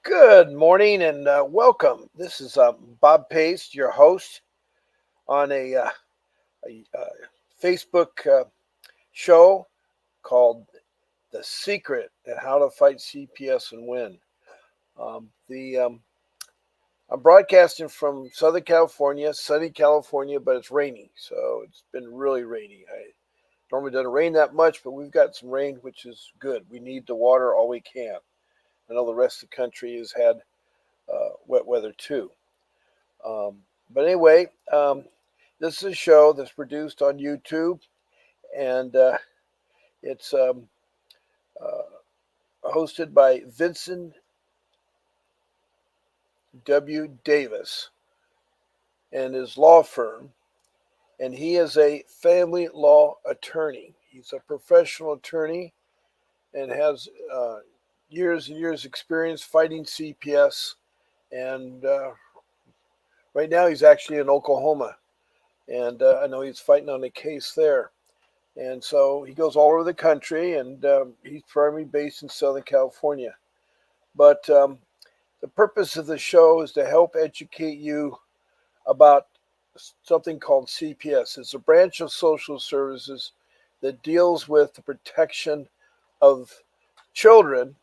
Good morning and welcome. This is Bob Pace, your host on a Facebook show called The Secret and How to Fight CPS and Win. The I'm broadcasting from Southern California, sunny California, but it's rainy, so it's been really rainy. I normally doesn't rain that much, but we've got some rain, which is good. We need the water all we can. I know the rest of the country has had wet weather too. But anyway, this is a show that's produced on YouTube, and it's hosted by Vincent W. Davis and his law firm. And he is a family law attorney. He's a professional attorney and has years and years experience fighting CPS. And right now he's actually in Oklahoma. And I know he's fighting on a case there. And so he goes all over the country, and he's primarily based in Southern California. But the purpose of the show is to help educate you about something called CPS. It's a branch of social services that deals with the protection of children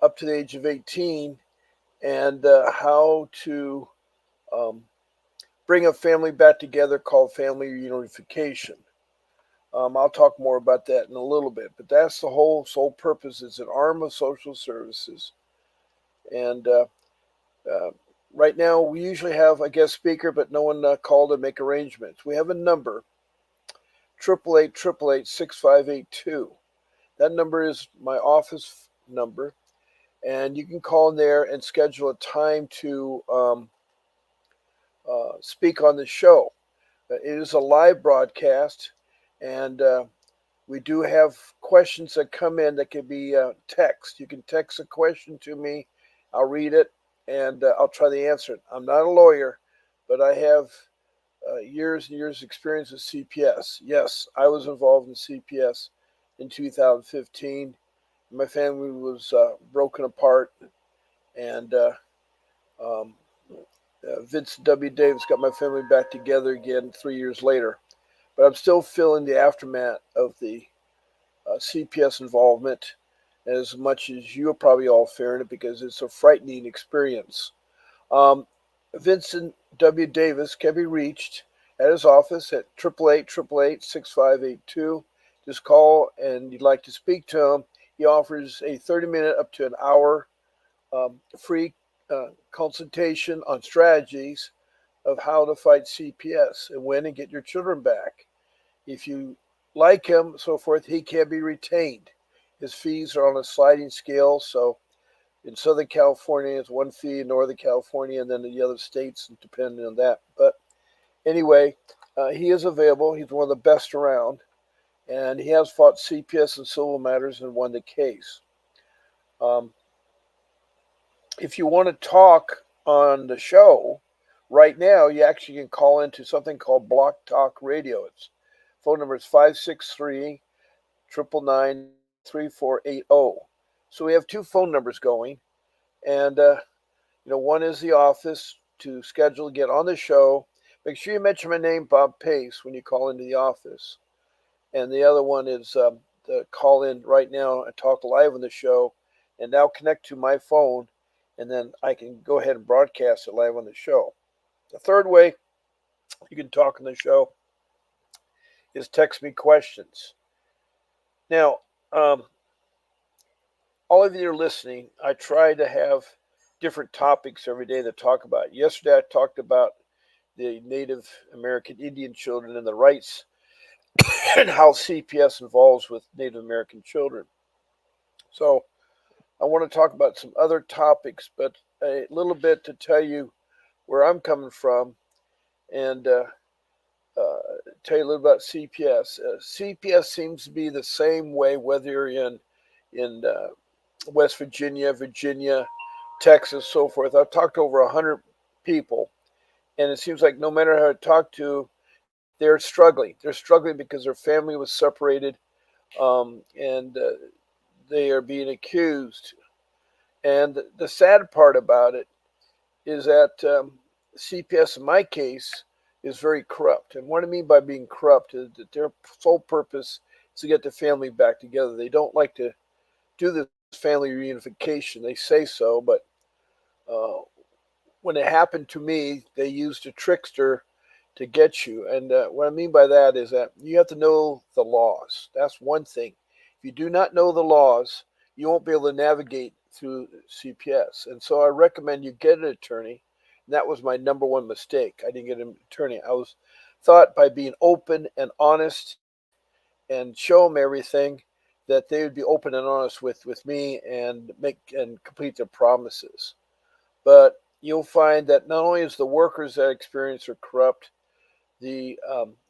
up to the age of 18 and how to um, bring a family back together called family reunification. I'll talk more about that in a little bit, but that's the whole sole purpose. It's an arm of social services. And uh, right now, we usually have a guest speaker, but no one called to make arrangements. We have a number, 888-888-6582. That number is my office number, and you can call in there and schedule a time to speak on the show. It is a live broadcast, and we do have questions that come in that can be text. You can text a question to me. I'll read it, and I'll try to answer it. I'm not a lawyer, but I have years and years experience with CPS. Yes, I was involved in CPS in 2015. My family was broken apart, and um, Vince W. Davis got my family back together again 3 years later. But I'm still feeling the aftermath of the CPS involvement as much as you're probably all fearing it because it's a frightening experience. Um, Vincent W. Davis can be reached at his office at 888-888-6582. Just call and you'd like to speak to him. He offers a 30-minute up to an hour free consultation on strategies of how to fight CPS and win and get your children back. If you like him, so forth, he can be retained. His fees are on a sliding scale, so in Southern California, it's one fee, in Northern California, and then in the other states, depending on that. But anyway, he is available. He's one of the best around, and he has fought CPS in civil matters and won the case. Um, if you want to talk on the show right now, you actually can call into something called Block Talk Radio. Its phone number is 563 999 3480. So we have two phone numbers going, and one is the office to schedule to get on the show. Make sure you mention my name, Bob Pace, when you call into the office. And the other one is the call in right now and talk live on the show, and now connect to my phone, and then I can go ahead and broadcast it live on the show. The third way you can talk on the show is text me questions. Now, all of you are listening. I try to have different topics every day to talk about. Yesterday, I talked about the Native American Indian children and the rights and how CPS involves with Native American children. So I want to talk about some other topics, but a little bit to tell you where I'm coming from and uh, tell you a little about CPS. CPS seems to be the same way whether you're in West Virginia, Virginia, Texas, so forth. I've talked to over 100 people, and it seems like no matter how I talk to, they're struggling. They're struggling because their family was separated, and they are being accused And the sad part about it is that CPS, in my case, is very corrupt. And what I mean by being corrupt is that their sole purpose is to get the family back together. They don't like to do this family reunification. They say so, but uh, when it happened to me, they used a trickster to get you. And what I mean by that is that you have to know the laws. That's one thing. If you do not know the laws, you won't be able to navigate through CPS. And so I recommend you get an attorney. And that was my number one mistake. I didn't get an attorney. I was thought by being open and honest and show them everything that they would be open and honest with me and make and complete their promises. But you'll find that not only is the workers that experience are corrupt, the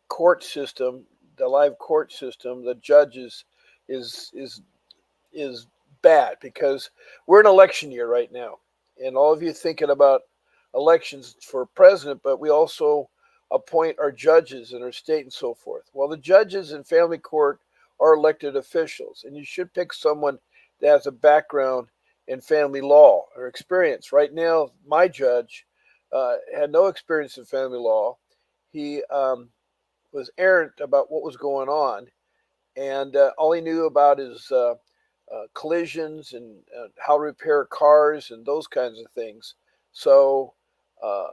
court system, the live court system, the judges is is is bad because we're in election year right now, and all of you thinking about elections for president, but we also appoint our judges in our state and so forth. Well, the judges in family court are elected officials, and you should pick someone that has a background in family law or experience. Right now, my judge had no experience in family law. He was errant about what was going on, and all he knew about is collisions and how to repair cars and those kinds of things. So uh,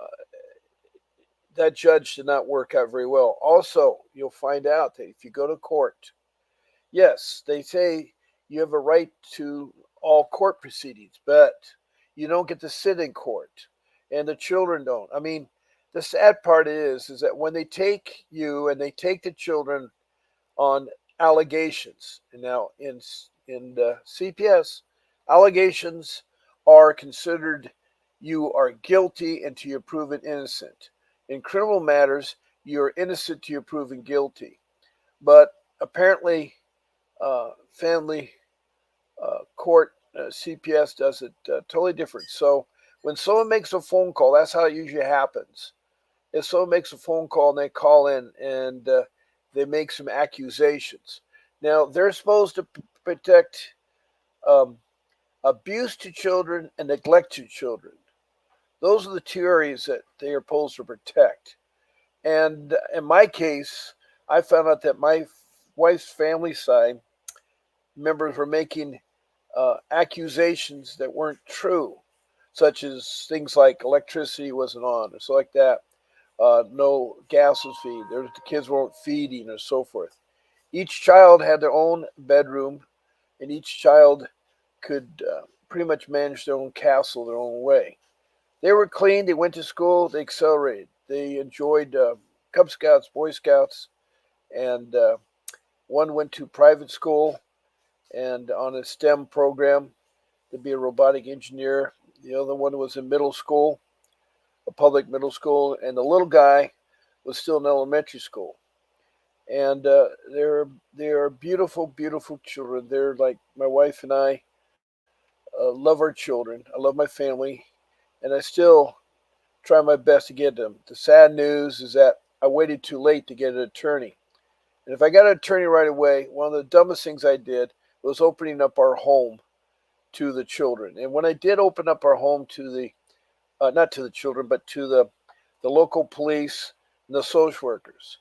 that judge did not work out very well. Also, you'll find out that if you go to court, yes, they say you have a right to all court proceedings, but you don't get to sit in court, and the children don't. I mean, the sad part is that when they take you and they take the children on allegations. And now in the CPS, allegations are considered you are guilty until you're proven innocent. In criminal matters, you're innocent till you're proven guilty. But apparently, family court CPS does it totally different. So when someone makes a phone call, that's how it usually happens. If someone makes a phone call and they call in and they make some accusations. Now, they're supposed to protect um, abuse to children and neglect to children. Those are the two areas that they are supposed to protect. And in my case, I found out that my wife's family side members were making accusations that weren't true, such as things like electricity wasn't on or so like that. No gas was feed. The kids weren't feeding or so forth. Each child had their own bedroom, and each child could pretty much manage their own castle their own way. They were clean. They went to school. They accelerated. They enjoyed Cub Scouts, Boy Scouts, and one went to private school and on a STEM program to be a robotic engineer. The other one was in middle school, a public middle school, and the little guy was still in elementary school. And they're beautiful, beautiful children. They're like my wife and I love our children. I love my family, and I still try my best to get them. The sad news is that I waited too late to get an attorney. And if I got an attorney right away, one of the dumbest things I did was opening up our home to the children. And when I did open up our home to the, not to the children, but to the local police and the social workers,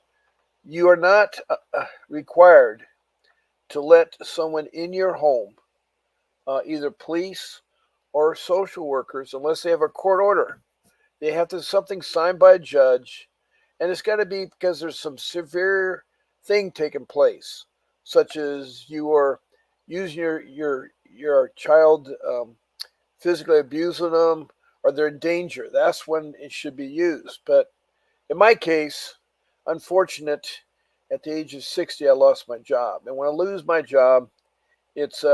you are not required to let someone in your home, either police or social workers, unless they have a court order. They have to something signed by a judge, and it's got to be because there's some severe thing taking place, such as you are using your child, physically abusing them, or they're in danger. That's when it should be used. But in my case, unfortunate, at the age of 60, I lost my job, and when I lose my job, it's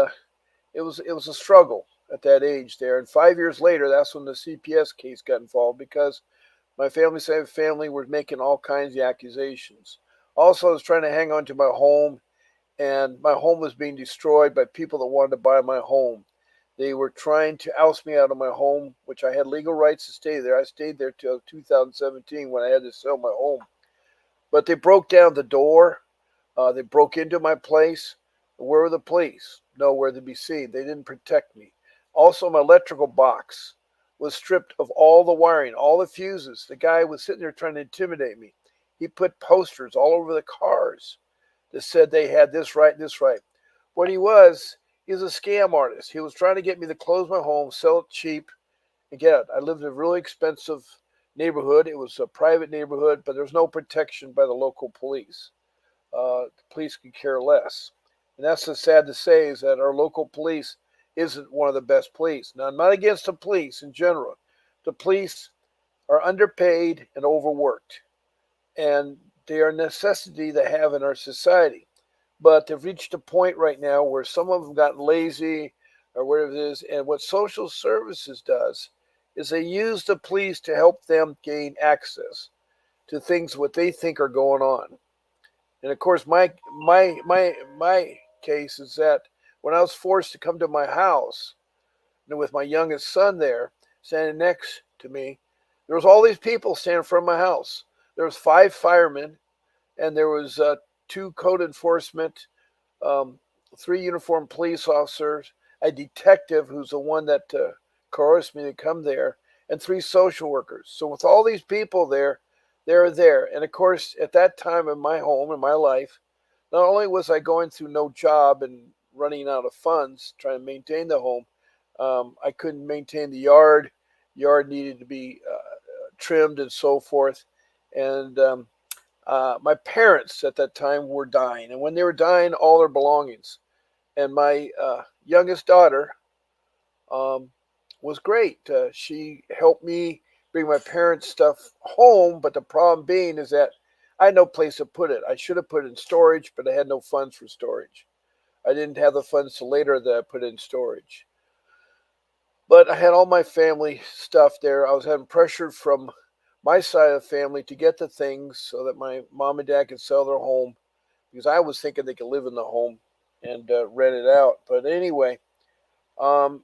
it was a struggle at that age there. And 5 years later, that's when the CPS case got involved because my family side of family were making all kinds of accusations. Also, I was trying to hang on to my home, and my home was being destroyed by people that wanted to buy my home. They were trying to oust me out of my home, which I had legal rights to stay there. I stayed there till 2017 when I had to sell my home. But they broke down the door. They broke into my place. Where were the police? Nowhere to be seen. They didn't protect me. Also, my electrical box was stripped of all the wiring, all the fuses. The guy was sitting there trying to intimidate me. He put posters all over the cars that said they had this right, this right. What he was a scam artist. He was trying to get me to close my home, sell it cheap, and get out. I lived in a really expensive neighborhood. It was a private neighborhood, but there was no protection by the local police. The police could care less. And that's what's sad to say is that our local police isn't one of the best police. Now, I'm not against the police in general. The police are underpaid and overworked, and they are a necessity to have in our society. But they've reached a point right now where some of them gotten lazy or whatever it is. And what social services does is they use the police to help them gain access to things what they think are going on. And of course, my case is that when I was forced to come to my house, and with my youngest son there standing next to me, there was all these people standing in front of my house. There was 5 firemen, and there was 2 code enforcement, um, 3 uniformed police officers, a detective who's the one that coerced me to come there, and 3 social workers. So with all these people there, they were there. And of course, at that time in my home, in my life, not only was I going through no job and running out of funds trying to maintain the home, I couldn't maintain the yard. Yard needed to be trimmed and so forth. And my parents at that time were dying. And when they were dying, all their belongings. And my youngest daughter um, was great. She helped me bring my parents' stuff home, but the problem being is that I had no place to put it. I should have put it in storage, but I had no funds for storage. I didn't have the funds till later that I put it in storage. But I had all my family stuff there. I was having pressure from my side of the family to get the things so that my mom and dad could sell their home because I was thinking they could live in the home and rent it out. But anyway, um,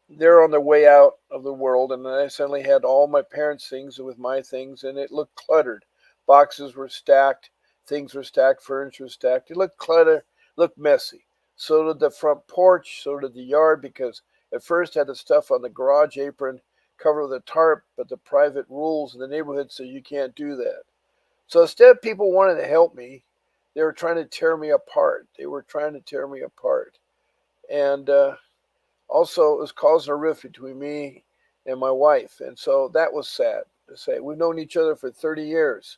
they're on their way out of the world, and I suddenly had all my parents' things with my things, and it looked cluttered. Boxes were stacked, things were stacked, furniture was stacked. It looked cluttered, looked messy. So did the front porch, so did the yard, because at first I had the stuff on the garage apron covered with a tarp, but the private rules in the neighborhood said you can't do that. So instead of people wanting to help me, they were trying to tear me apart. They were trying to tear me apart. And also, it was causing a rift between me and my wife. And so that was sad to say. We've known each other for 30 years.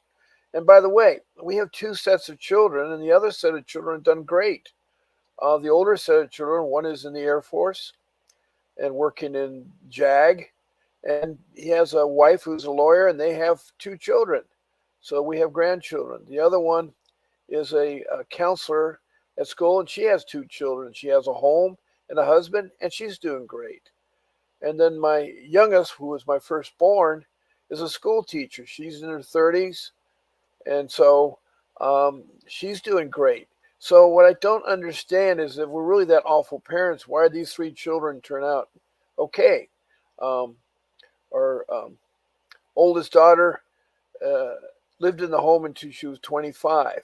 And by the way, we have 2 sets of children, and the other set of children have done great. The older set of children, one is in the Air Force and working in JAG, and he has a wife who's a lawyer, and they have 2 children. So we have grandchildren. The other one is a counselor at school, and she has 2 children. She has a home and a husband, and she's doing great. And then my youngest, who was my firstborn, is a school teacher. She's in her 30s, and so she's doing great. So what I don't understand is if we're really that awful parents, why did these 3 children turn out okay? Um, our oldest daughter uh, lived in the home until she was 25,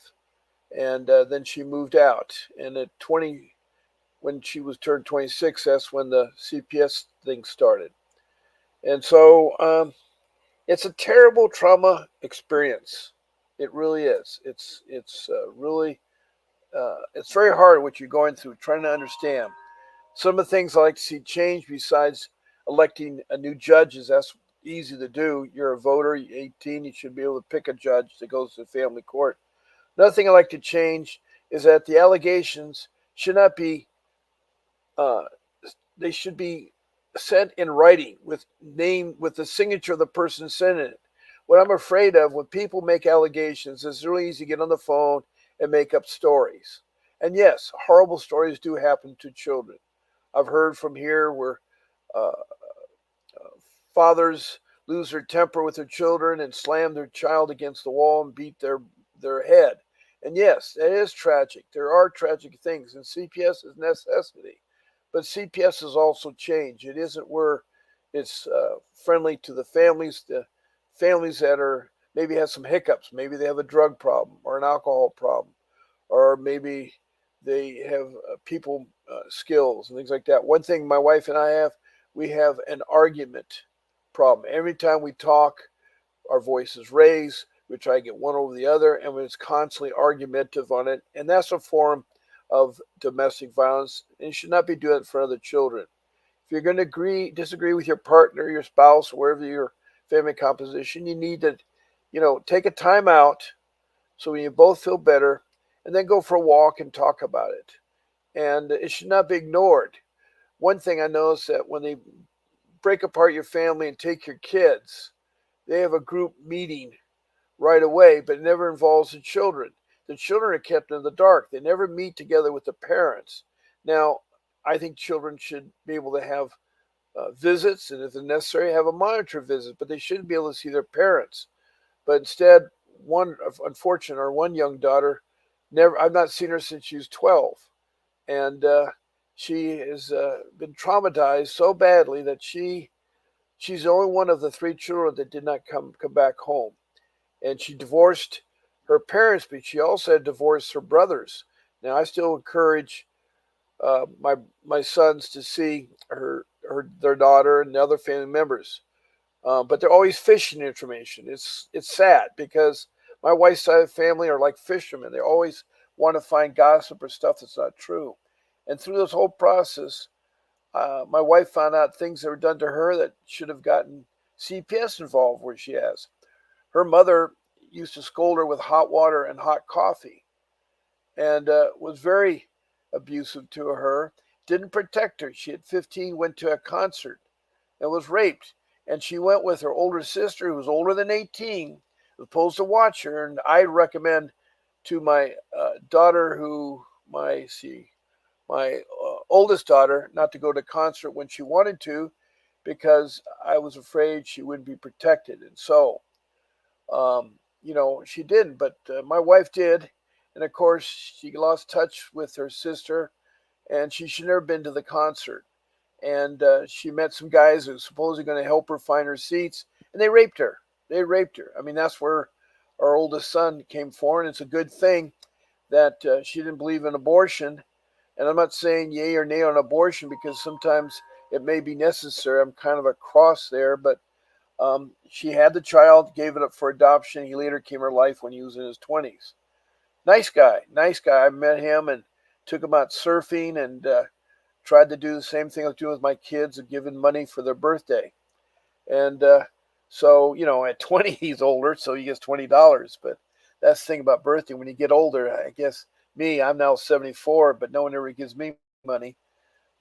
and then she moved out. And at 20, when she was turned 26, that's when the CPS thing started. And so it's a terrible trauma experience. It really is. It's really it's very hard what you're going through, trying to understand. Some of the things I like to see change besides electing a new judge is that's easy to do. You're a voter, you're 18, you should be able to pick a judge that goes to the family court. Another thing I like to change is that the allegations should not be uh, they should be sent in writing with the signature of the person sending it. What I'm afraid of when people make allegations is it's really easy to get on the phone and make up stories. And yes, horrible stories do happen to children. I've heard from here where uh, fathers lose their temper with their children and slam their child against the wall and beat their head. And yes, that is tragic. There are tragic things, and CPS is necessity. But CPS has also changed. It isn't where it's friendly to the families that are maybe have some hiccups. Maybe they have a drug problem or an alcohol problem, or maybe they have people skills and things like that. One thing my wife and I have, we have an argument problem. Every time we talk, our voice is raised. We try to get one over the other, and it's constantly argumentative on it. And that's a form of domestic violence. And you should not be doing it for other children. If you're going to disagree with your partner, your spouse, or wherever your family composition, you need to, take a time out so when you both feel better, and then go for a walk and talk about it. And it should not be ignored. One thing I noticed that when they break apart your family and take your kids, they have a group meeting right away, but it never involves the children. The children are kept in the dark. They never meet together with the parents. Now, I think children should be able to have visits, and if necessary, have a monitor visit, but they shouldn't be able to see their parents. But instead, one young daughter, never. I've not seen her since she was 12, and she has been traumatized so badly that she's the only one of the three children that did not come back home. And she divorced her parents, but she also had divorced her brothers. Now, I still encourage my sons to see their daughter and the other family members, but they're always fishing information. It's sad because my wife's side of the family are like fishermen. They always want to find gossip or stuff that's not true. And through this whole process, my wife found out things that were done to her that should have gotten CPS involved, where she has. Her mother used to scold her with hot water and hot coffee, and was very abusive to her. Didn't protect her. She at 15 went to a concert and was raped, and she went with her older sister, who was older than 18, supposed to watch her. And I recommend to my daughter, my oldest daughter, not to go to concert when she wanted to, because I was afraid she wouldn't be protected. And so, she didn't, but my wife did. And of course, she lost touch with her sister, and she should never been to the concert. And she met some guys who were supposedly going to help her find her seats, and they raped her. They raped her. I mean, that's where our oldest son came forward. And it's a good thing that she didn't believe in abortion. And I'm not saying yay or nay on abortion, because sometimes it may be necessary. I'm kind of a cross there, but she had the child, gave it up for adoption. He later came to her life when he was in his 20s. Nice guy, nice guy. I met him and took him out surfing, and tried to do the same thing I was doing with my kids of giving money for their birthday. And so, at 20, he's older, so he gets $20. But that's the thing about birthday. When you get older, I guess I'm now 74, but no one ever gives me money.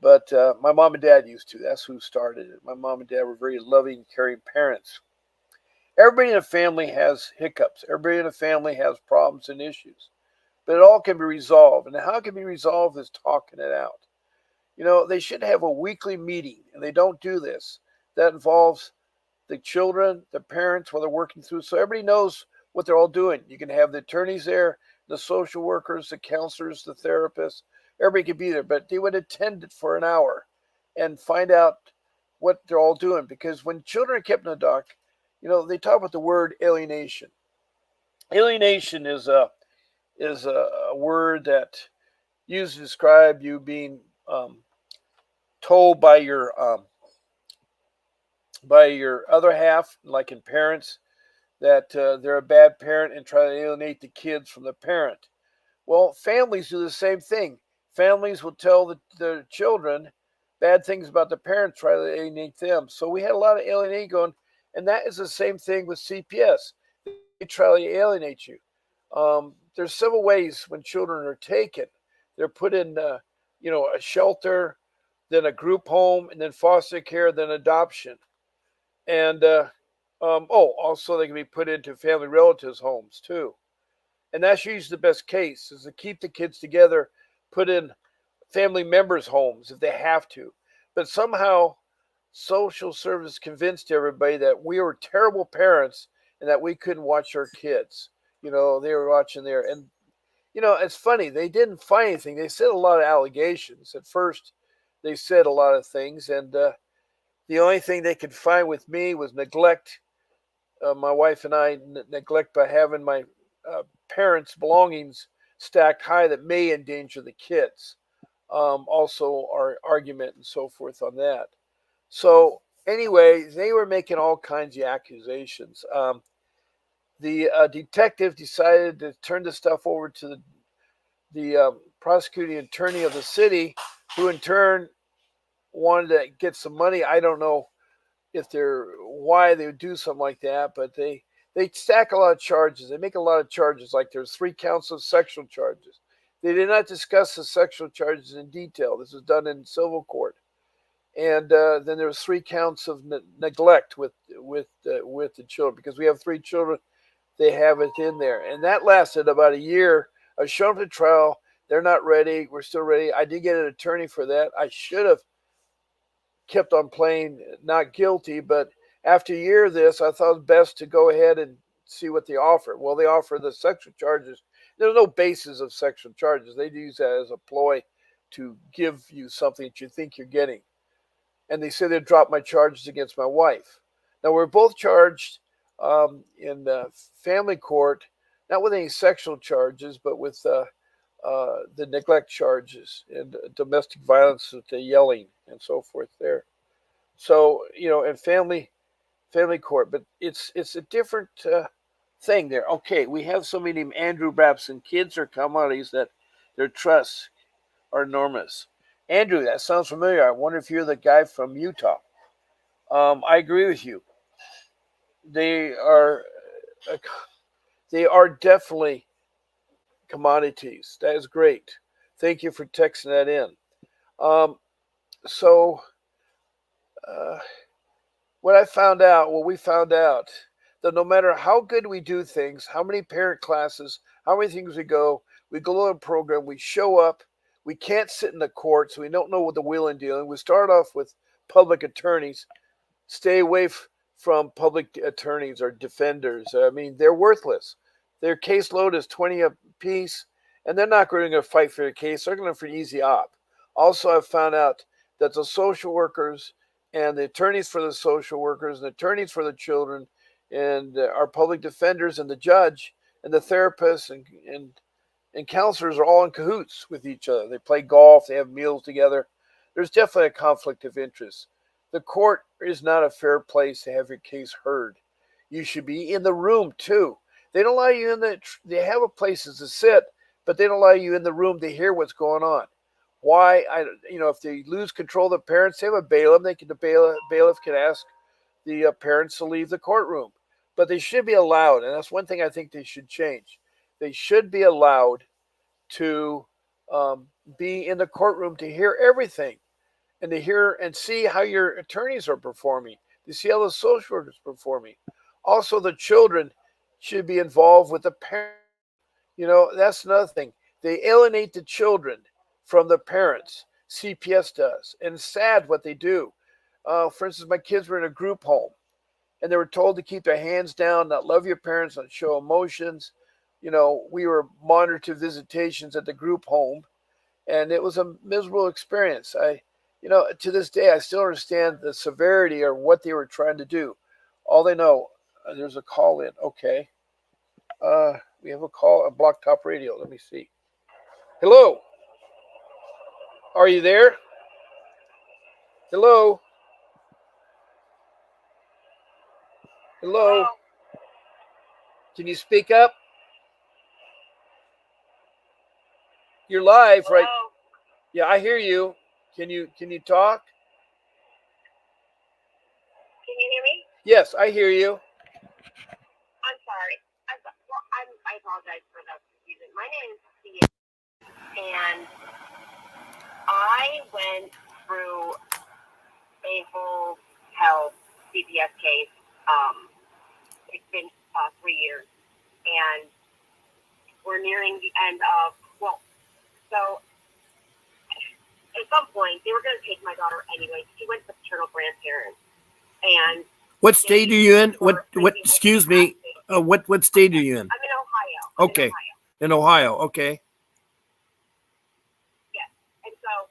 But my mom and dad used to. That's who started it. My mom and dad were very loving, caring parents. Everybody in a family has hiccups. Everybody in a family has problems and issues. But it all can be resolved. And how it can be resolved is talking it out. They should have a weekly meeting, and they don't do this. That involves the children, the parents, while they're working through, so everybody knows what they're all doing. You can have the attorneys there, the social workers, the counselors, the therapists. Everybody could be there, but they would attend it for an hour and find out what they're all doing. Because when children are kept in the dark, they talk about the word alienation. Alienation is a word that used to describe you being told by your other half, like in parents, that they're a bad parent and try to alienate the kids from the parent. Well, families do the same thing. Families will tell the children bad things about the parents, try to alienate them. So we had a lot of alienating going, and that is the same thing with CPS. They try to alienate you. There's several ways when children are taken. They're put in, a shelter, then a group home, and then foster care, then adoption. And also they can be put into family relatives' homes too. And that's usually the best case, is to keep the kids together, put in family members' homes if they have to. But somehow social service convinced everybody that we were terrible parents and that we couldn't watch our kids. They were watching there. And, it's funny. They didn't find anything. They said a lot of allegations. At first, they said a lot of things. And the only thing they could find with me was neglect. My wife and I neglect by having my parents' belongings stacked high that may endanger the kids. Also, our argument and so forth on that. So anyway, they were making all kinds of accusations. The detective decided to turn the stuff over to the prosecuting attorney of the city, who in turn wanted to get some money. I don't know if they're why they would do something like that, but they stack a lot of charges. They make a lot of charges. Like there's 3 counts of sexual charges. They did not discuss the sexual charges in detail. This was done in civil court. And then there was 3 counts of neglect with the children, because we have 3 children. They have it in there, and that lasted about a year. I was shown up to trial. They're not ready. We're still ready. I did get an attorney for that. I should have kept on playing not guilty, but after a year of this, I thought it was best to go ahead and see what they offer. Well, they offer the sexual charges. There's no basis of sexual charges. They use that as a ploy to give you something that you think you're getting. And they said they'd drop my charges against my wife. Now, we're both charged in family court, not with any sexual charges, but with the neglect charges and domestic violence, with the yelling and so forth there. So, in family court, but it's a different thing there. Okay, we have somebody named Andrew Babson. Kids are commodities that their trusts are enormous. Andrew, that sounds familiar. I wonder if you're the guy from Utah. I agree with you. They are uh, they are definitely commodities. That is great. Thank you for texting that in. Um, so uh, what we found out, that no matter how good we do things, how many parent classes, how many things we go to a program, we show up, we can't sit in the courts, we don't know what the wheel and dealing. We start off with public attorneys. Stay away from public attorneys or defenders. I mean, they're worthless. Their caseload is 20 a piece, and they're not going to fight for your case. They're going to look for an easy op. Also, I've found out that the social workers and the attorneys for the social workers and the attorneys for the children and our public defenders and the judge and the therapists and counselors are all in cahoots with each other. They play golf, they have meals together. There's definitely a conflict of interest. The court is not a fair place to have your case heard. You should be in the room too. They don't allow you in they have places to sit, but they don't allow you in the room to hear what's going on. Why? If they lose control of the parents, they have a bailiff. The bailiff can ask the parents to leave the courtroom. But they should be allowed, and that's one thing I think they should change. They should be allowed to be in the courtroom to hear everything, and to hear and see how your attorneys are performing, to see how the social workers are performing. Also, the children should be involved with the parents. That's another thing. They alienate the children from the parents. CPS does, and it's sad what they do. For instance, my kids were in a group home, and they were told to keep their hands down, not love your parents, not show emotions. We were monitored to visitations at the group home, and it was a miserable experience. To this day, I still understand the severity or what they were trying to do. All they know, there's a call in. Okay. We have a call, a block top radio. Let me see. Hello. Are you there? Hello. Hello. Can you speak up? You're live, right? Yeah, I hear you. Can you talk? Can you hear me? Yes, I hear you. I'm sorry. I apologize for the confusion. My name is CPS, and I went through a whole health CPS case. It's been 3 years, and we're nearing the end of, so at some point, they were going to take my daughter anyway. She went to the paternal grandparents, and what state are you in? What? Excuse me. What state are you in? I'm in Ohio. Okay. In Ohio. Okay. Yes. And so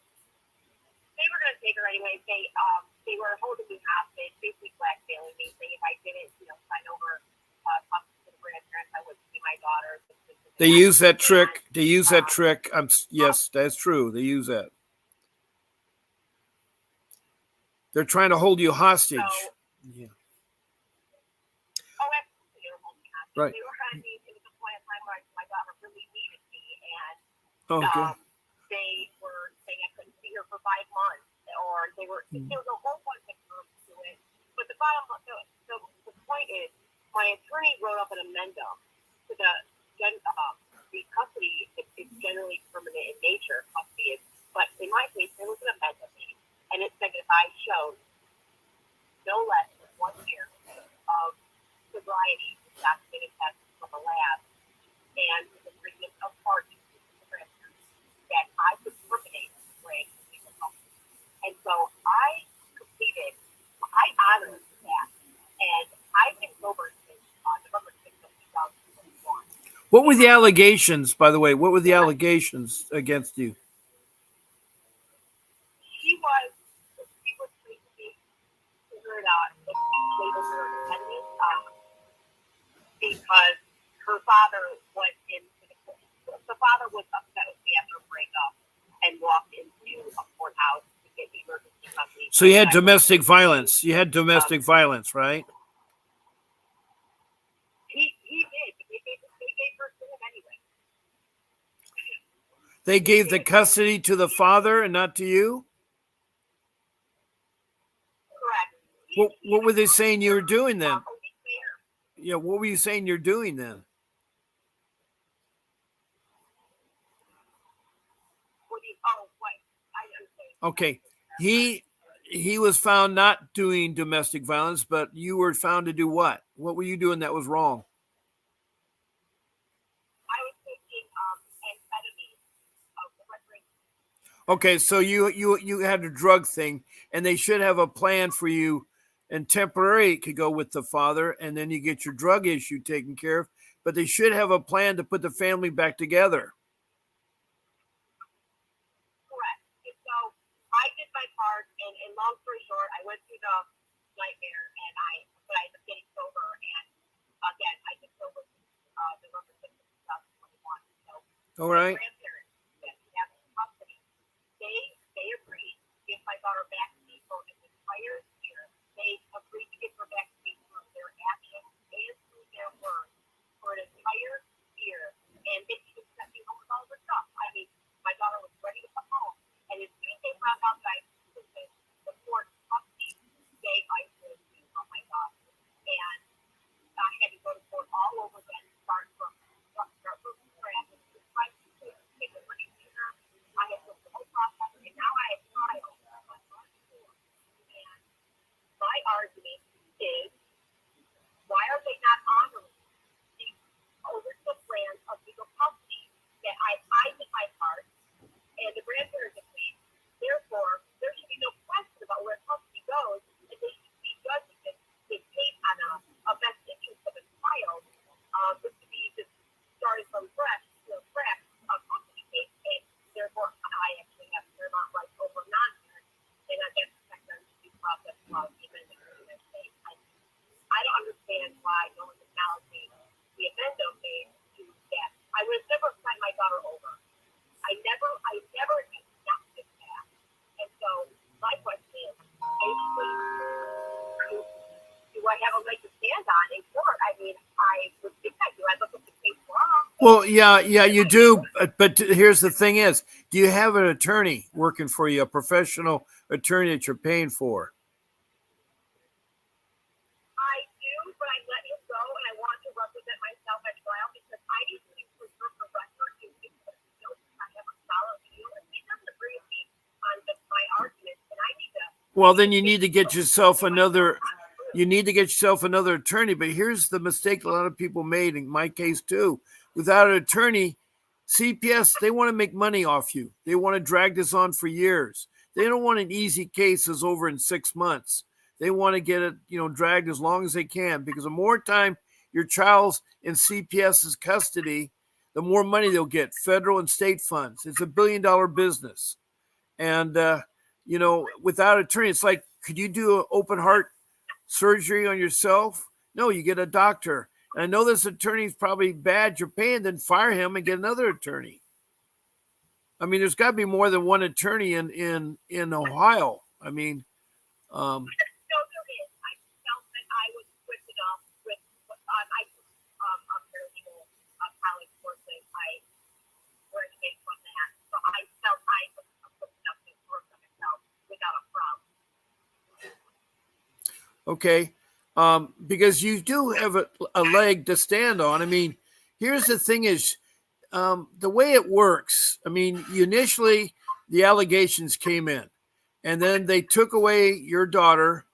they were going to take her anyway. They were holding me hostage, basically blackmailing me, saying if I didn't, sign over talk to the grandparents, I wouldn't see my daughter. They use that trick. Yes, that's true. They use that. They're trying to hold you hostage. So, yeah. oh, absolutely, they were holding me hostage. Right. They were, I mean, it was a point in time where my daughter really needed me, and Okay. they were saying I couldn't see her for 5 months, or they were. There was a whole bunch of terms to it. But the point is, my attorney wrote up an addendum to the custody. It's generally permanent in nature. Custody is, but in my case, there was an addendum, and it said that if I showed no less than 1 year of sobriety, documented tests from a lab, and the agreement of parties that I could terminate Greg legal custody. And so I honored that, and I've been sober since November 6th of 2021. What were the allegations, by the way? What were the allegations against you? She was basically figured out if labeled her independent because her father went into the father was upset with me after a breakup and walked into a courthouse to get emergency custody. So you had domestic violence. You had domestic violence, right? He did, but they gave her to him anyway. They gave the custody to the father and not to you? Correct. What were they saying you were doing then? Yeah, what were you saying you're doing then? Okay. He was found not doing domestic violence, but you were found to do what? What were you doing that was wrong? I was taking amphetamine. Okay, so you had a drug thing, and they should have a plan for you. And temporary, it could go with the father, and then you get your drug issue taken care of. But they should have a plan to put the family back together. Correct. And so I did my part, and long story short, I went through the nightmare, but I ended up getting sober, and again, I get sober November 6th of 2021. So all right. My grandparents that have custody, they agreed to give my daughter back to me for an entire year. They agreed to give her back to me through their actions and through their words for an entire year, and they even sent me home with all the stuff. I mean, my daughter was ready to come home, and as soon as they found out that I was the court custody, they isolated me from my daughter, and I had to go to court all over again, start from scratch, and try to take the money to her. I had to go through the whole process, and now I have trial on March 4th. And my argument is, why are they not honoring the original plans of legal custody that I did my part and the grandparents agreed? Therefore, there should be no question about where custody goes, and they should be judging it based on a best interest of a child. This should be just started from fresh, a custody case, and therefore I actually have paramount rights over non-parents, and I get to protect them due process laws, even in the United States. I don't understand why no one's acknowledging the amendment made to that. I would have never sent my daughter over. I never did not did that. And so my question is, basically, do I have a leg to stand on in court? I mean, I would think I do. I look at the case wrong. Well, yeah, you do. But here's the thing is, do you have an attorney working for you, a professional attorney that you're paying for? I do, but I let him go, and I want to represent myself at trial because I need to preserve the record because I have a solid view, and he doesn't agree with me on my arguments, and I need to. Well, then you need to get yourself another. You need to get yourself another attorney. But here's the mistake a lot of people made, in my case too. Without an attorney, CPS, they want to make money off you. They want to drag this on for years. They don't want an easy case that's over in 6 months. They want to get it, dragged as long as they can, because the more time your child's in CPS's custody, the more money they'll get, federal and state funds. It's $1 billion business. And, without an attorney, it's like, could you do an open heart surgery on yourself? No, you get a doctor. And I know this attorney is probably bad. You're paying, then fire him and get another attorney. I mean, there's got to be more than one attorney in Ohio. I mean, No, there is. I felt that I was equipped enough with I took paralegal college courses. I graduated from that, so I felt I was equipped enough to work on myself without a problem. Okay. Because you do have a leg to stand on. I mean, here's the thing is the way it works. I mean, initially the allegations came in and then they took away your daughter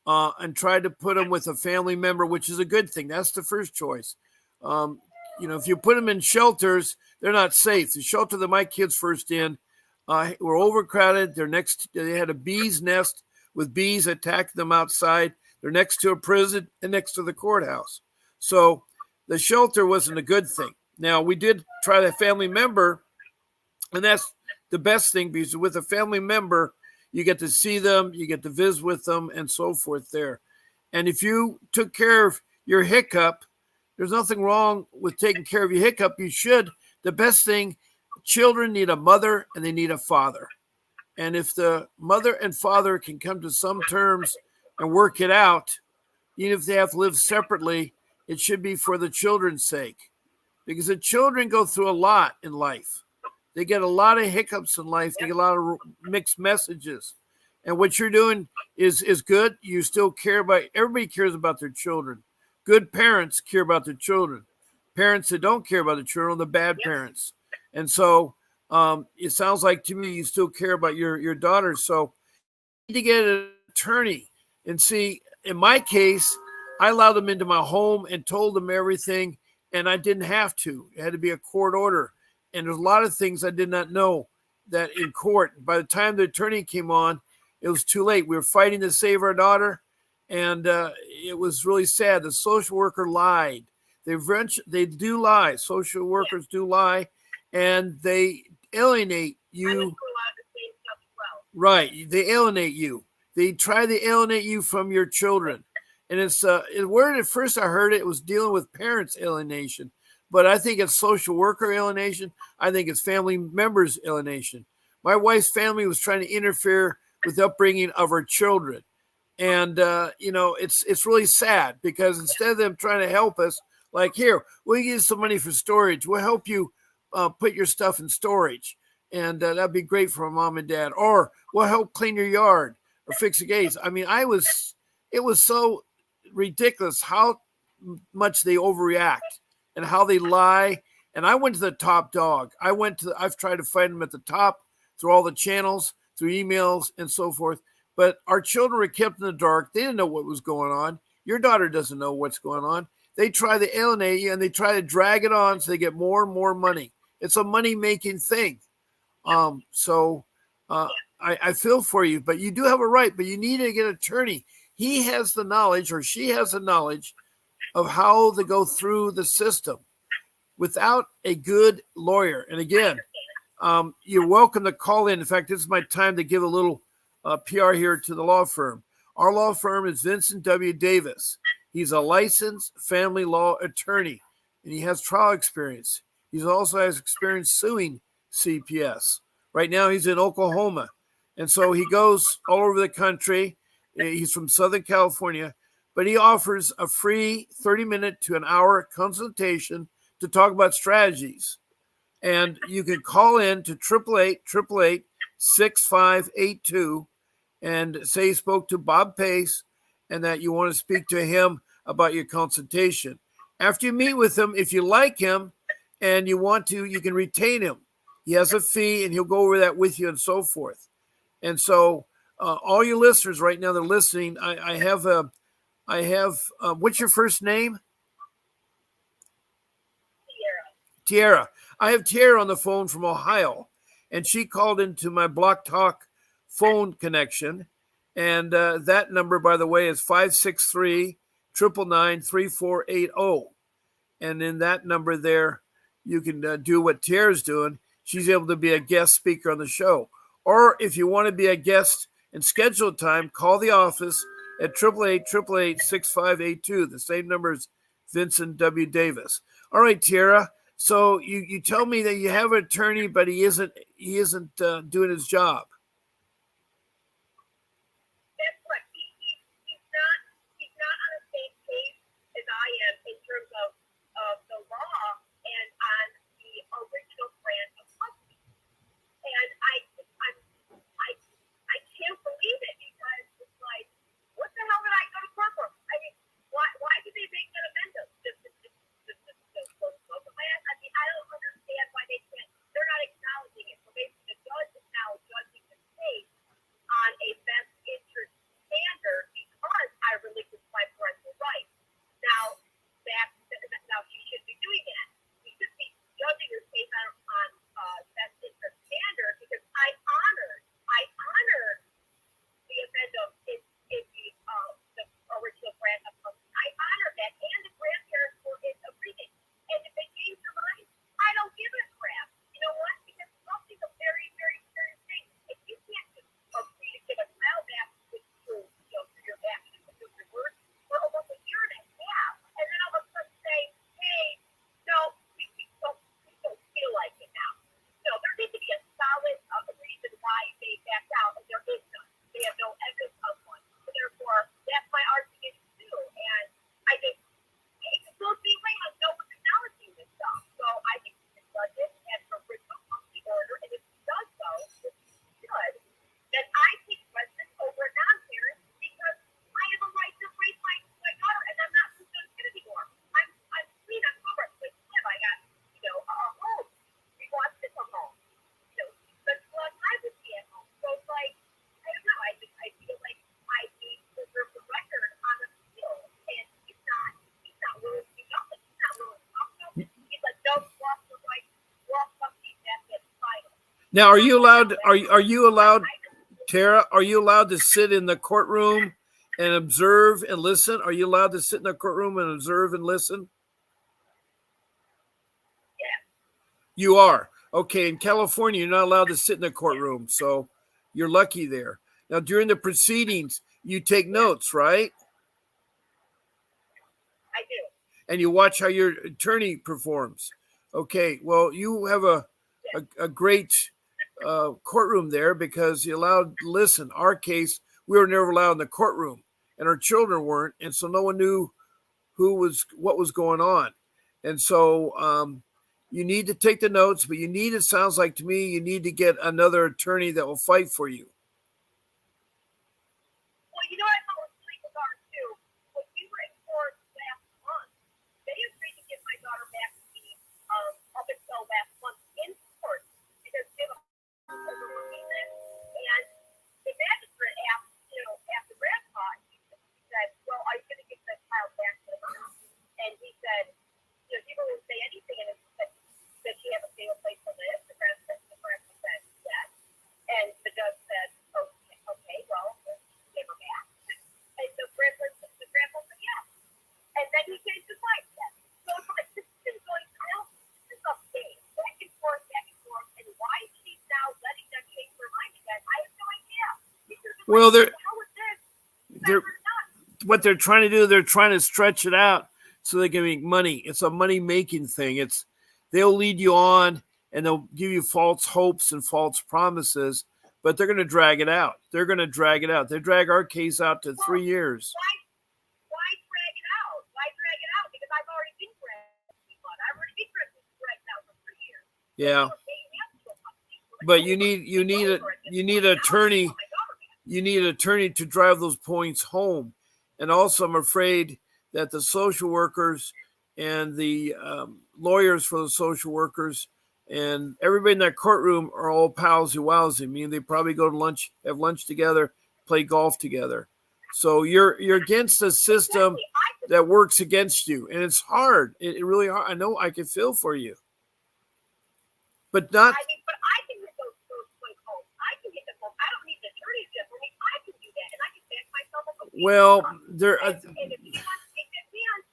and tried to put them with a family member, which is a good thing. That's the first choice. If you put them in shelters, they're not safe. The shelter that my kids first in were overcrowded. They had a bee's nest with bees attacking them outside. They're next to a prison and next to the courthouse. So the shelter wasn't a good thing. Now, we did try the family member, and that's the best thing because with a family member, you get to see them, you get to visit with them, and so forth there. And if you took care of your hiccup, there's nothing wrong with taking care of your hiccup. You should. The best thing, children need a mother and they need a father. And if the mother and father can come to some terms and work it out, even if they have to live separately, it should be for the children's sake. Because the children go through a lot in life. They get a lot of hiccups in life. They get a lot of mixed messages. And what you're doing is good. You still care about, everybody cares about their children. Good parents care about their children. Parents that don't care about the children are the bad parents. And so it sounds like to me you still care about your daughter. So you need to get an attorney. And see, in my case, I allowed them into my home and told them everything, and I didn't have to. It had to be a court order. And there's a lot of things I did not know that in court. By the time the attorney came on, it was too late. We were fighting to save our daughter, and it was really sad. The social worker lied. They do lie. Social workers do lie, and they alienate you. I went through a lot of the same stuff as well. Right. They alienate you. They try to alienate you from your children. And it's word at first I heard it was dealing with parents alienation, but I think it's social worker alienation. I think it's family members alienation. My wife's family was trying to interfere with the upbringing of her children. And, it's really sad because instead of them trying to help us, like, here, we'll give you some money for storage. We'll help you put your stuff in storage. And that'd be great for mom and dad. Or we'll help clean your yard or fix the gates. I mean, it was so ridiculous how much they overreact and how they lie. And I went to the top dog. I've tried to find them at the top through all the channels, through emails and so forth. But our children were kept in the dark. They didn't know what was going on. Your daughter doesn't know what's going on. They try to alienate you and they try to drag it on so they get more and more money. It's a money-making thing. I feel for you, but you do have a right, but you need to get an attorney. He has the knowledge or she has the knowledge of how to go through the system without a good lawyer. And again, you're welcome to call in. In fact, this is my time to give a little PR here to the law firm. Our law firm is Vincent W. Davis. He's a licensed family law attorney, and he has trial experience. He also has experience suing CPS. Right now, he's in Oklahoma. And so he goes all over the country. He's from Southern California, but he offers a free 30-minute to an hour consultation to talk about strategies. And you can call in to 888-888-6582 and say you spoke to Bob Pace and that you want to speak to him about your consultation. After you meet with him, if you like him and you want to, you can retain him. He has a fee and he'll go over that with you and so forth. And so all you listeners right now that are listening, I have what's your first name? Tierra. I have Tierra on the phone from Ohio, and she called into my Block Talk phone connection. And that number, by the way, is 563-999-3480. And in that number there, you can do what Tierra's doing. She's able to be a guest speaker on the show. Or if you want to be a guest and schedule time, call the office at 888-888-6582. The same number is Vincent W. Davis. All right, Tierra. So you tell me that you have an attorney, but he isn't doing his job. That's what he Now, are you allowed? Are you allowed, Tara? Are you allowed to sit in the courtroom and observe and listen? Are you allowed to sit in the courtroom and observe and listen? Yeah. You are. Okay, in California, you're not allowed to sit in the courtroom, so you're lucky there. Now, during the proceedings, you take notes, right? I do. And you watch how your attorney performs. Okay, well, you have a great courtroom there because you're allowed to listen. Our case, we were never allowed in the courtroom, and our children weren't, and so no one knew what was going on. And so you need to take the notes, but it sounds like to me, you need to get another attorney that will fight for you. Well, you know what I thought was really bizarre too? When we were in court last month, they agreed to give my daughter back to me up until last month in court because they were overlooking it. And the magistrate asked, after grandpa, he said, well, are you going to give the child back to the mom? And he said, he didn't say anything, and he said, does she have a stable place to live? The grandpa said, yes. And the judge said, okay, well, give her back. And the grandpa said, yes. And then he changed his mind again. So it's like, this has been going on since a day, back and forth. And why she's now letting them change their mind again, I have no idea. Well, they're what they're trying to do, they're trying to stretch it out so they can make money. It's a money making thing. They'll lead you on and they'll give you false hopes and false promises, but they're going to drag it out. They're going to drag it out. They drag our case out to 3 years. Why drag it out? Why drag it out? Because I've already been dragged out for 3 years. Yeah. But you need an attorney. You need an attorney to drive those points home. And also, I'm afraid that the social workers and the lawyers for the social workers and everybody in that courtroom are all palsy-wowsy. I mean, they probably go to lunch, have lunch together, play golf together. So you're against a system that works against you, and it's hard. It really hard. I know. I can feel for you, but not. But I can get those points home. I can get them home. I don't need the attorney to for me. I can do that, and I can back myself up. Well, there. And if he wants to take that chance.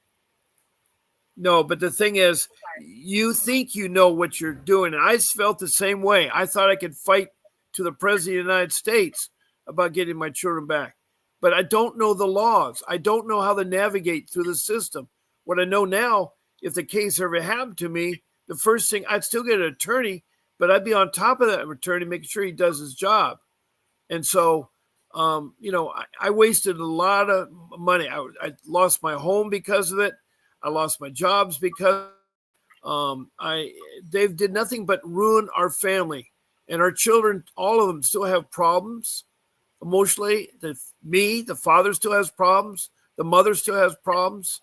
No, but the thing is, you think you know what you're doing. And I felt the same way. I thought I could fight to the president of the United States about getting my children back. But I don't know the laws. I don't know how to navigate through the system. What I know now, if the case ever happened to me, the first thing, I'd still get an attorney, but I'd be on top of that attorney, making sure he does his job. And so, I wasted a lot of money. I lost my home because of it. I lost my jobs because they did nothing but ruin our family, and our children. All of them still have problems emotionally. The father still has problems. The mother still has problems,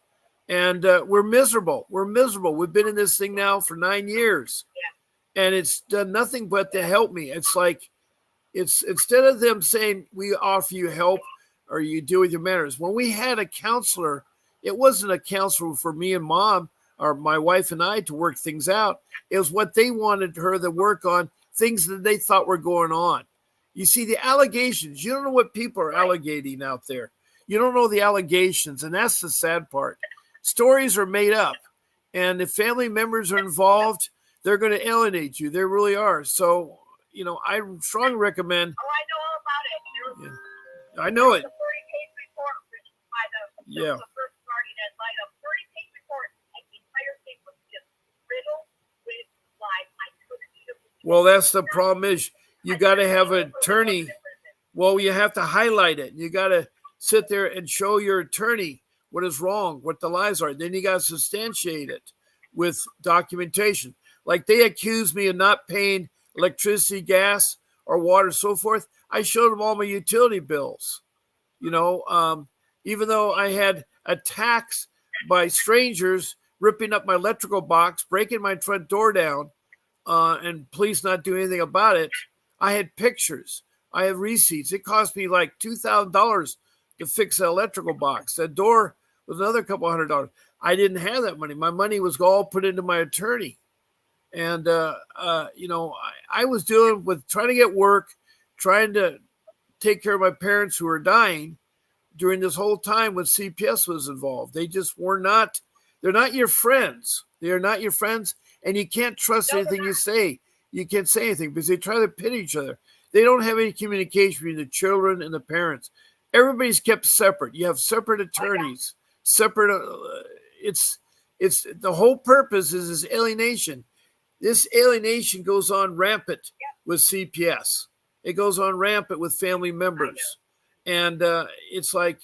and we're miserable. We're miserable. We've been in this thing now for 9 years, and it's done nothing but to help me. It's like it's instead of them saying we offer you help or you deal with your matters. When we had a counselor. It wasn't a counselor for me and mom or my wife and I to work things out. It was what they wanted her to work on, things that they thought were going on. You see, the allegations, you don't know what people are allegating out there. You don't know the allegations, and that's the sad part. Stories are made up, and if family members are involved, they're going to alienate you. They really are. So, I strongly recommend. Oh, I know all about it. Yeah. I know it. The 30-page report written by the first party that light up 30-page report, and the entire thing was just riddled with lies. I couldn't even. Well, that's the problem is you got to have an attorney. Well, you have to highlight it. You got to sit there and show your attorney what is wrong, what the lies are. Then you got to substantiate it with documentation. Like they accused me of not paying electricity, gas, or water, so forth. I showed them all my utility bills. Even though I had attacks by strangers ripping up my electrical box, breaking my front door down, and police not doing anything about it, I had pictures. I have receipts. It cost me like $2,000 to fix the electrical box. That door was another couple $100. I didn't have that money. My money was all put into my attorney. And I was dealing with trying to get work, trying to take care of my parents who were dying during this whole time when CPS was involved. They just were not, they're not your friends. They are not your friends, and you can't trust anything you say. You can't say anything because they try to pit each other. They don't have any communication between the children and the parents. Everybody's kept separate. You have separate attorneys, separate. It's the whole purpose is this alienation. This alienation goes on rampant with CPS. It goes on rampant with family members. And it's like,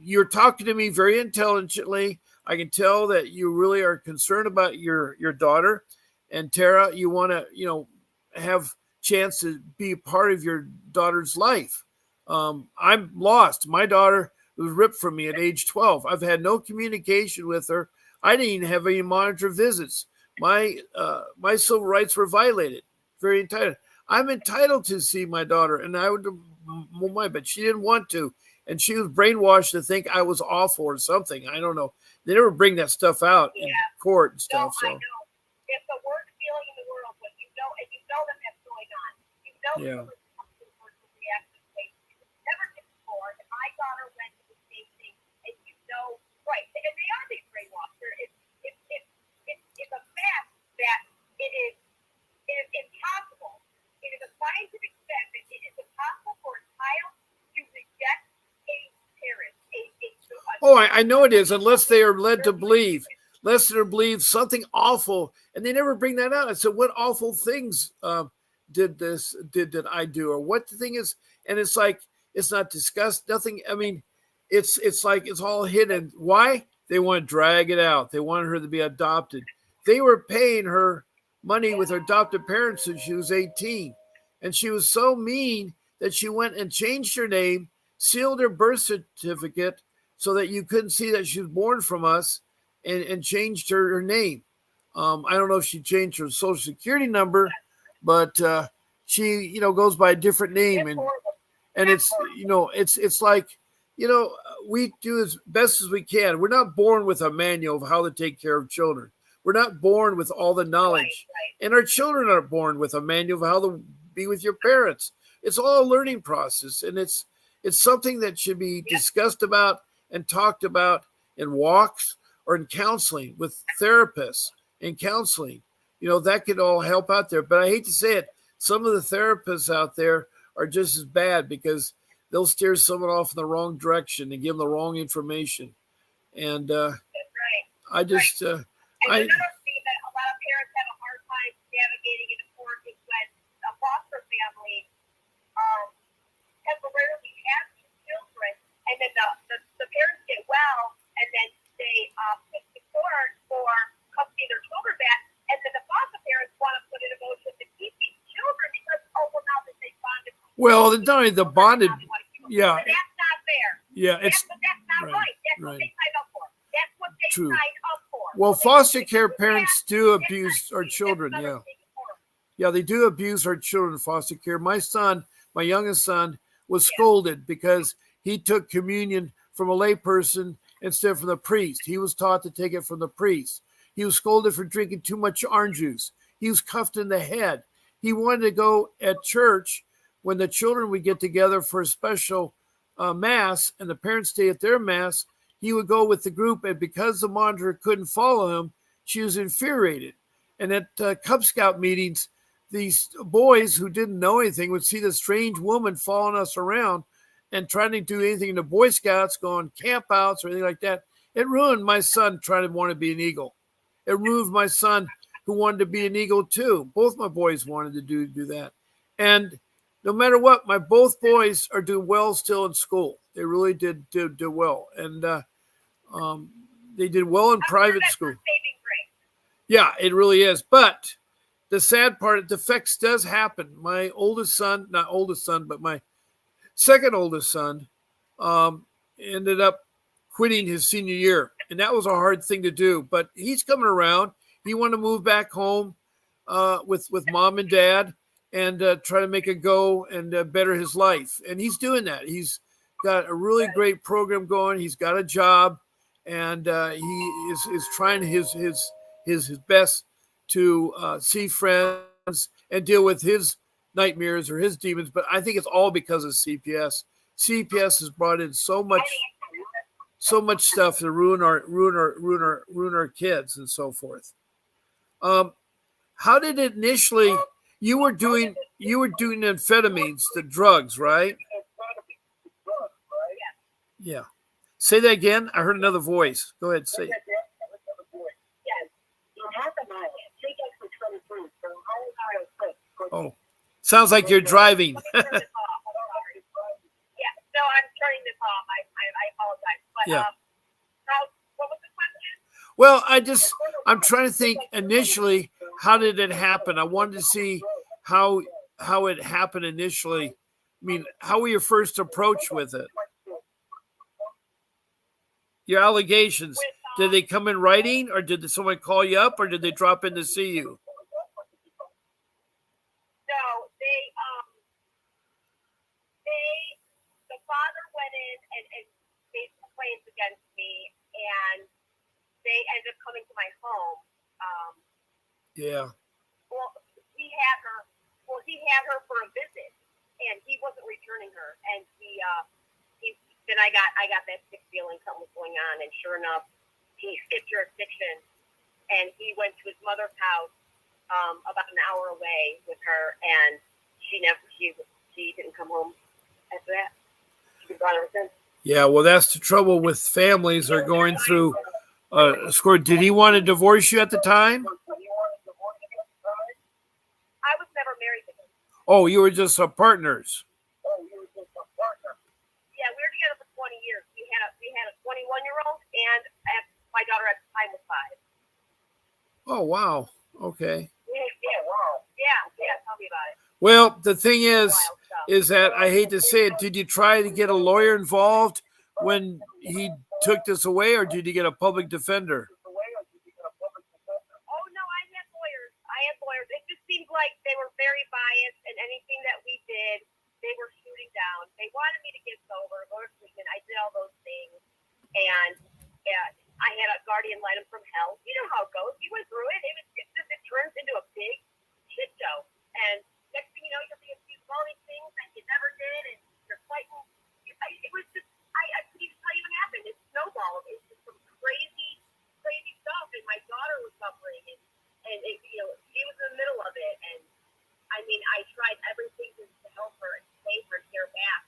you're talking to me very intelligently. I can tell that you really are concerned about your daughter. And Tara, you want to, have chance to be a part of your daughter's life. I'm lost. My daughter was ripped from me at age 12. I've had no communication with her. I didn't even have any monitor visits. My civil rights were violated. Very entitled. I'm entitled to see my daughter, and I would, but she didn't want to, and she was brainwashed to think I was awful or something. I don't know. They never bring that stuff out in court and stuff. No, I know. It's the worst feeling in the world when you know, and you know that that's going on. You know the reaction state. Never did before, and my daughter went to the same thing, and you know, right? And they are being brainwashed. It's a fact that it is impossible. It is a scientific fact that it is impossible for a child to reject a parent. I know it is, unless they are led to believe. Lest they believe something awful, and they never bring that out. I said, "What awful things did I do, or what the thing is?" And it's like it's not discussed. Nothing. I mean, it's like it's all hidden. Why? They want to drag it out. They wanted her to be adopted. They were paying her money with her adopted parents since she was 18, and she was so mean that she went and changed her name, sealed her birth certificate so that you couldn't see that she was born from us. And changed her name. I don't know if she changed her social security number, but she, goes by a different name. And it's, it's like, we do as best as we can. We're not born with a manual of how to take care of children. We're not born with all the knowledge. Right. And our children aren't born with a manual of how to be with your parents. It's all a learning process. And it's something that should be discussed about and talked about in walks, or in counseling with therapists and counseling. That could all help out there. But I hate to say it, some of the therapists out there are just as bad because they'll steer someone off in the wrong direction and give them the wrong information. And I just... and another thing that a lot of parents have a hard time navigating in court is when a foster family temporarily has children, and then the parents get well, and then they pick the court for custody of their children back, and then the foster parents want to put in a motion to keep these children because, now that they bonded. Well, not only the bonded, yeah. But that's not fair. Yeah, that's not right. That's what they signed up for. That's what they signed up for. Well, foster care parents do abuse our children, yeah. Yeah, they do abuse our children in foster care. My youngest son, was scolded because he took communion from a layperson instead from the priest. He was taught to take it from the priest. He was scolded for drinking too much orange juice. He was cuffed in the head. He wanted to go at church when the children would get together for a special mass and the parents stay at their mass. He would go with the group, and because the monitor couldn't follow him, she was infuriated. And at Cub Scout meetings, these boys who didn't know anything would see this strange woman following us around and trying to do anything in the Boy Scouts, go on camp outs or anything like that. It ruined my son trying to want to be an Eagle. It ruined my son who wanted to be an Eagle too. Both my boys wanted to do that. And no matter what, both boys are doing well still in school. They really did well. And they did well in private school. Yeah, it really is. But the sad part, defects does happen. My not oldest son, but my second oldest son ended up quitting his senior year. And that was a hard thing to do. But he's coming around. He wanted to move back home with mom and dad and try to make a go and better his life. And he's doing that. He's got a really great program going. He's got a job, and he is trying his best to see friends and deal with his nightmares or his demons. But I think it's all because of CPS. CPS has brought in so much stuff to ruin our kids and so forth. How did it initially? You were doing amphetamines, the drugs, right? Yeah. Say that again. I heard another voice. Go ahead, say it. Oh, sounds like you're driving. Yeah, no, I'm turning this off. I apologize. But Yeah. what was the question? Well, I'm trying to think initially, how did it happen? I wanted to see how it happened initially. I mean, how were your first approach with it? Your allegations, did they come in writing, or did someone call you up, or did they drop in to see you? No, the father went in and made complaints against me, and they ended up coming to my home. Yeah. Well, he had her for a visit, and he wasn't returning her, and then I got that sick feeling something was going on, and sure enough, he skipped jurisdiction, and he went to his mother's house about an hour away with her, and she didn't come home after that. She's been gone ever since. Yeah, well, that's the trouble with families are going through score. Did he want to divorce you at the time? I was never married to him. Oh, you were just partners. Yeah, we were together for 20 years. We had a 21-year-old, and my daughter at the time was 5. Oh, wow. Okay. Yeah, wow. Yeah, tell me about it. Well, the thing is that I hate to say it. Did you try to get a lawyer involved when he took this away, or did you get a public defender? Oh no, I had lawyers. It just seemed like they were very biased, and anything that we did, they were shooting down. They wanted me to get sober, go to treatment. I did all those things, and I had a guardian light him from hell. You know how it goes. You went through it. It turns into a big shit show, and next thing you know, you're being accused of all these things that you never did, and you're fighting. It was just, I couldn't even tell you what happened. It snowballed. It's just some crazy stuff, and my daughter was suffering, and she was in the middle of it, and I mean, I tried everything to help her and save her and get her back,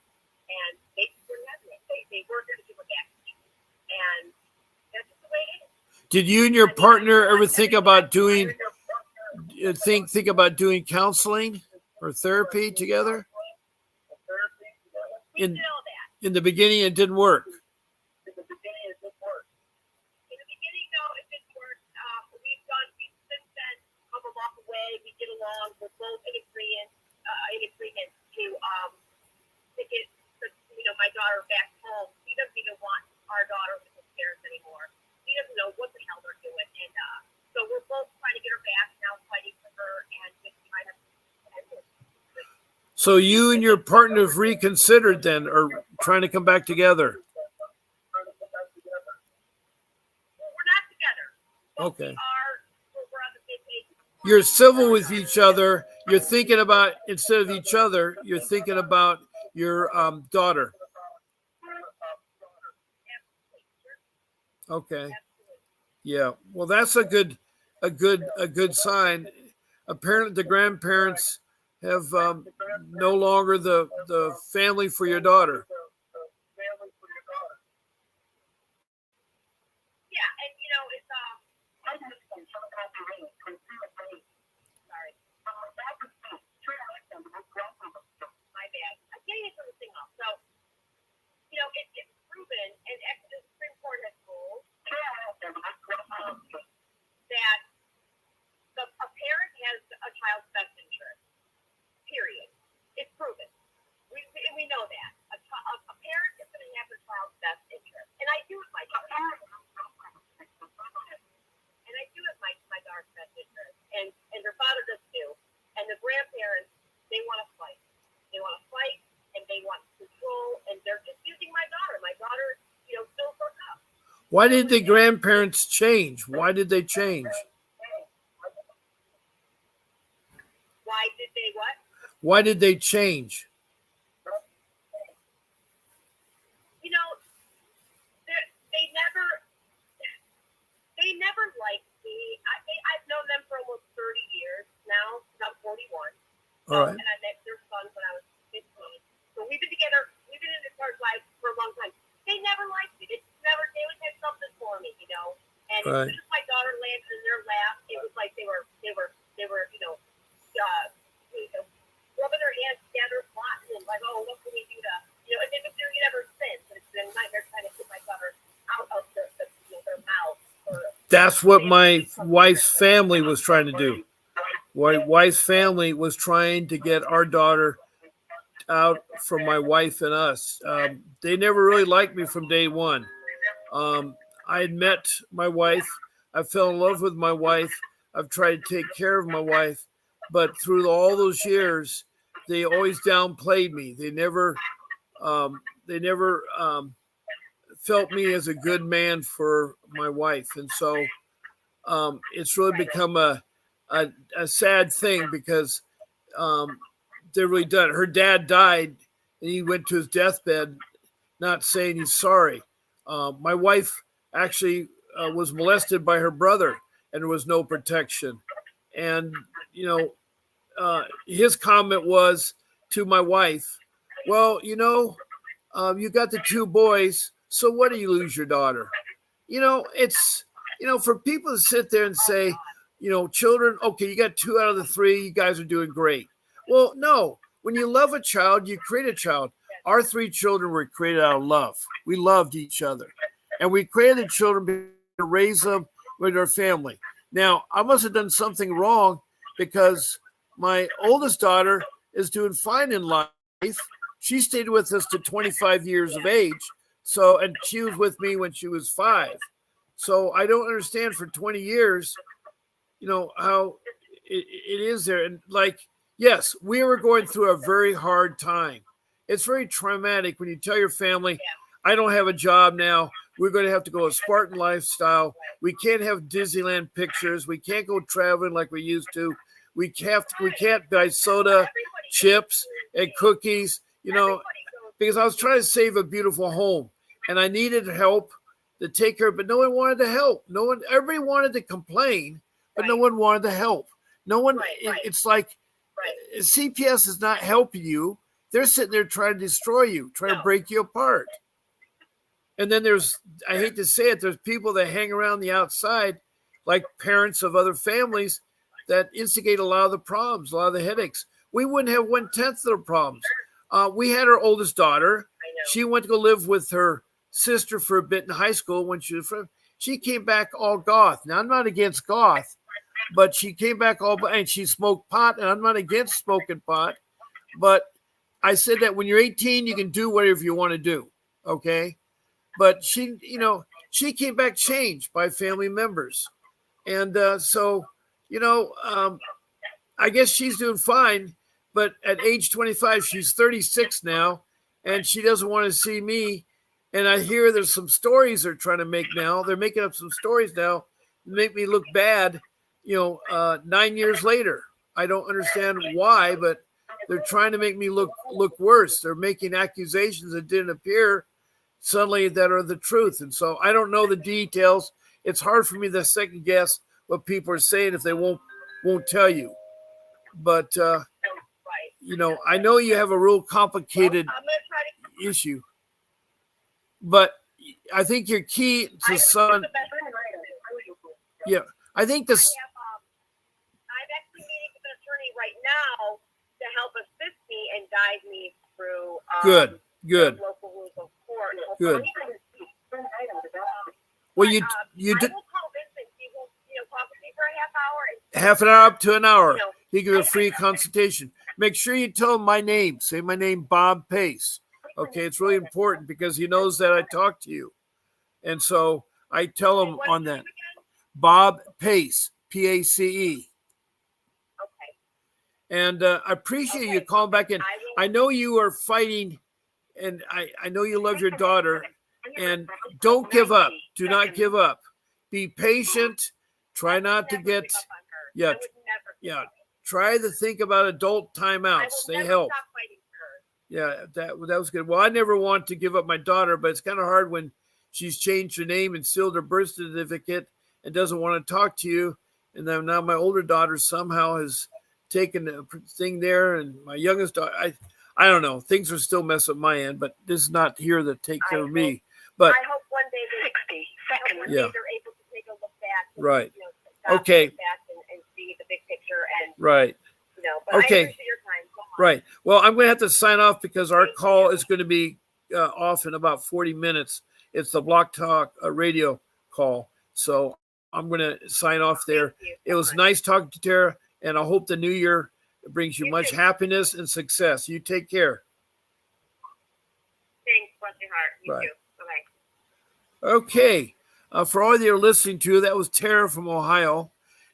and they just weren't having it. They weren't going to give her back, and that's just the way it is. Did you and your partner ever think about doing counseling or therapy together? We did all that. In the beginning, it didn't work. In the beginning, no, it didn't work. We've since then come a walk away. We get along. We're both in agreement to get my daughter back home. He doesn't even want our daughter with his parents anymore. He doesn't know what the hell they're doing, and so we're both trying to get her back now, fighting for her, and just trying to end it. So you and your partner have reconsidered then, or trying to come back together? We're not together. Okay. We're on the same page. You're civil with each other. You're thinking about, instead of each other, you're thinking about your daughter. Okay. Yeah. Well, that's a good sign. Apparently, the grandparents have no longer the family for your daughter. Yeah, and it's sorry. My bad. I can't even turn this thing off. So, it's proven, and actually the Supreme Court has ruled that a parent has a child's best interest. Period. It's proven. We know that. A parent is going to have their child's best interest. And I do with my daughter. And I do have my daughter's best interest. And her father does too. And the grandparents, they want to fight. They want to fight, and they want control, and they're just using my daughter. My daughter, still broke up. Why did the grandparents change? Why did they change? Why did they change? You know, they never liked me. I've known them for almost 30 years now. I'm 41. All right. And I met their son when I was 15. So we've been together. We've been in each other's lives for a long time. They never liked me. They always had something for me, you know. And Right. as soon as my daughter landed in their lap, it was like they were, rubbing their hands together, plotting, and like, oh, what can we do to, and they've been doing it ever since. And it's been a nightmare trying to get my daughter out of their mouth. That's what my wife's family was trying to do. My wife's family was trying to get our daughter out from my wife and us. They never really liked me from day one. I had met my wife. I fell in love with my wife. I've tried to take care of my wife, but through all those years, they always downplayed me. They never felt me as a good man for my wife, and so it's really become a sad thing because they really done. Her dad died, and he went to his deathbed, not saying he's sorry. My wife actually was molested by her brother, and there was no protection. And his comment was to my wife, "Well, you got the two boys, so what do you lose your daughter?" It's for people to sit there and say, children, okay, you got 2 out of the 3, you guys are doing great. Well, no, when you love a child, you create a child. Our 3 children were created out of love. We loved each other, and we created children to raise them with our family. Now, I must have done something wrong because my oldest daughter is doing fine in life. She stayed with us to 25 years of age. So, and she was with me when she was 5. So I don't understand for 20 years, how it is there. And yes, we were going through a very hard time. It's very traumatic when you tell your family, I don't have a job now. We're going to have to go a Spartan lifestyle. We can't have Disneyland pictures. We can't go traveling like we used to. We can't buy soda, chips, and cookies, because I was trying to save a beautiful home and I needed help to take care, but no one wanted to help. Everybody wanted to complain, but no one wanted to help. No one, it's like CPS is not helping you. They're sitting there trying to destroy you, trying to break you apart. And then I hate to say it, there's people that hang around the outside, like parents of other families, that instigate a lot of the problems, a lot of the headaches. We wouldn't have 1/10 of the problems. We had our oldest daughter. She went to go live with her sister for a bit in high school when she was from. She came back all goth. Now, I'm not against goth, but she came back and she smoked pot, and I'm not against smoking pot. But I said that when you're 18, you can do whatever you want to do. Okay. But she came back changed by family members. And I guess she's doing fine. But at age 25, she's 36 now, and she doesn't want to see me. And I hear there's some stories they're trying to make now. They're making up some stories now to make me look bad, 9 years later. I don't understand why, but they're trying to make me look worse. They're making accusations that didn't appear suddenly that are the truth. And so I don't know the details. It's hard for me to second guess what people are saying if they won't tell you. But I know you have a real complicated issue, but I think your key to son. Yeah, I think this. I'm actually meeting with an attorney right now to help assist me and guide me through. Good. Local rules of court. Good. Well, you did. I will call Vincent. He will, talk with me for a half hour. Half an hour up to an hour. He gives a free consultation. Make sure you tell him my name. Say my name, Bob Pace. Okay, it's really important because he knows that I talked to you. And so I tell him on that. Bob Pace, Pace. Okay. And I appreciate you calling back in. I know you are fighting, and I know you love your daughter. And don't give up. Do not give up. Be patient. Try not to get, try to think about adult I timeouts. will They never help. stop fighting for her. Yeah, that was good. Well, I never want to give up my daughter, but it's kind of hard when she's changed her name and sealed her birth certificate and doesn't want to talk to you. And then now my older daughter somehow has taken the thing there, and my youngest daughter, I don't know. Things are still messed up my end, but this is not here to take care of me. But I hope one day 60 seconds. Yeah. They're able to take a look back. And, Right. Stop Okay. and back and see the big picture. And right. but Okay. I appreciate your time. Go on. Right. Well, I'm going to have to sign off because our call is going to be off in about 40 minutes. It's the Block Talk radio call. So I'm going to sign off there. It was nice talking to Tara, and I hope the new year brings you much happiness and success. You take care. Thanks. Bless your heart. You Bye. too. Bye-bye. Okay. For all of you are listening to, that was Tara from Ohio.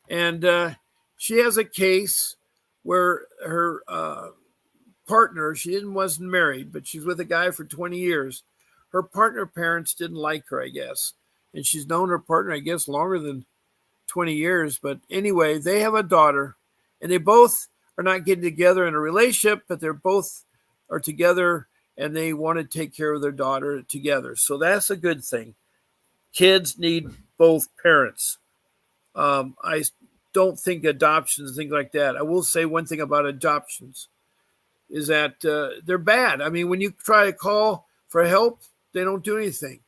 And she has a case where her partner, wasn't married, but she's with a guy for 20 years. Her partner parents didn't like her, I guess. And she's known her partner, I guess, longer than 20 years. But anyway, they have a daughter, and they both are not getting together in a relationship, but they're both are together, and they want to take care of their daughter together. So that's a good thing. Kids need both parents. I don't think adoptions, things like that. I will say one thing about adoptions is that they're bad. I mean, when you try to call for help, they don't do anything.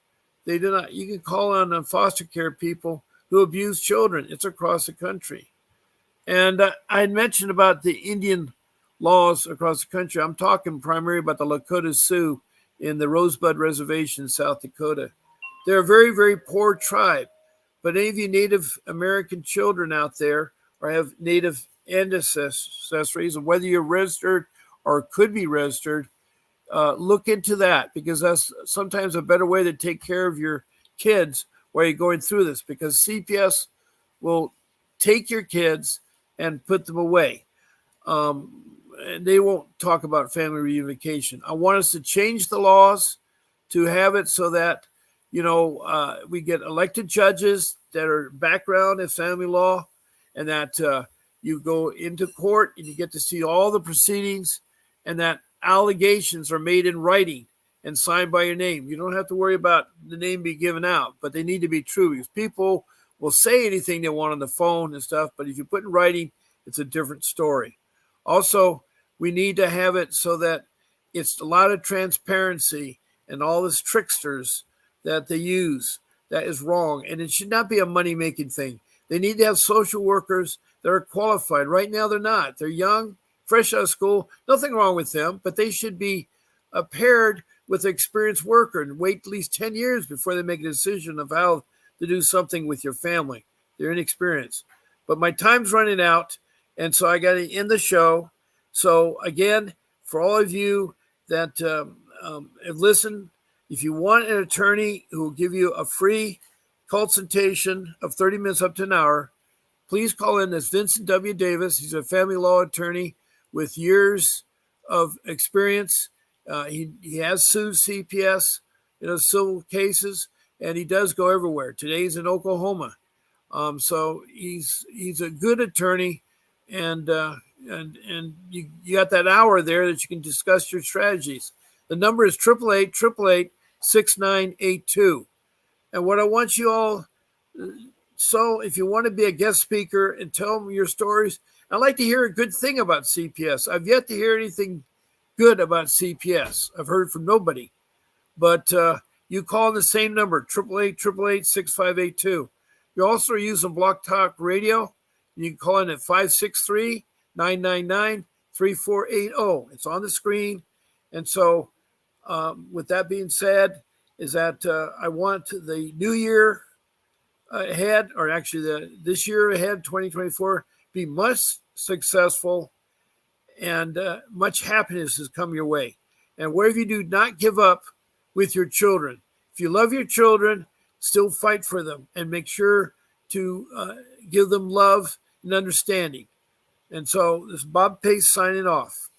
They do not. You can call on foster care people who abuse children. It's across the country. And I had mentioned about the Indian laws across the country. I'm talking primarily about the Lakota Sioux in the Rosebud Reservation, South Dakota. They're a very, very poor tribe. But any of you Native American children out there or have Native ancestries, and whether you're registered or could be registered, look into that, because that's sometimes a better way to take care of your kids while you're going through this, because CPS will take your kids and put them away. And they won't talk about family reunification. I want us to change the laws to have it so that, we get elected judges that are background in family law, and that you go into court and you get to see all the proceedings, and that allegations are made in writing and signed by your name. You don't have to worry about the name being given out, but they need to be true, because people will say anything they want on the phone and stuff, but if you put in writing, it's a different story. Also, we need to have it so that it's a lot of transparency, and all this tricksters that they use, that is wrong. And it should not be a money-making thing. They need to have social workers that are qualified. Right now, they're not. They're young, fresh out of school. Nothing wrong with them, but they should be paired with an experienced worker and wait at least 10 years before they make a decision of how to do something with your family. They're inexperienced. But my time's running out, and so I got to end the show. So again, for all of you that have listened, if you want an attorney who will give you a free consultation of 30 minutes up to an hour, please call in. This Vincent W. Davis. He's a family law attorney with years of experience. He has sued CPS in civil cases, and he does go everywhere. Today he's in Oklahoma. So he's a good attorney, and you got that hour there that you can discuss your strategies. The number is 888-888-6982. And what I want you all, so if you want to be a guest speaker and tell them your stories, I'd like to hear a good thing about CPS. I've yet to hear anything good about CPS. I've heard from nobody. But you call the same number, 888-888-6582. You're also using Block Talk Radio. You can call in at 563-999-3480. It's on the screen. And so with that being said, is that I want the new year ahead, or actually this year ahead, 2024, be much successful, and much happiness has come your way. And wherever you do, not give up with your children. If you love your children, still fight for them and make sure to give them love and understanding. And so this is Bob Pace signing off.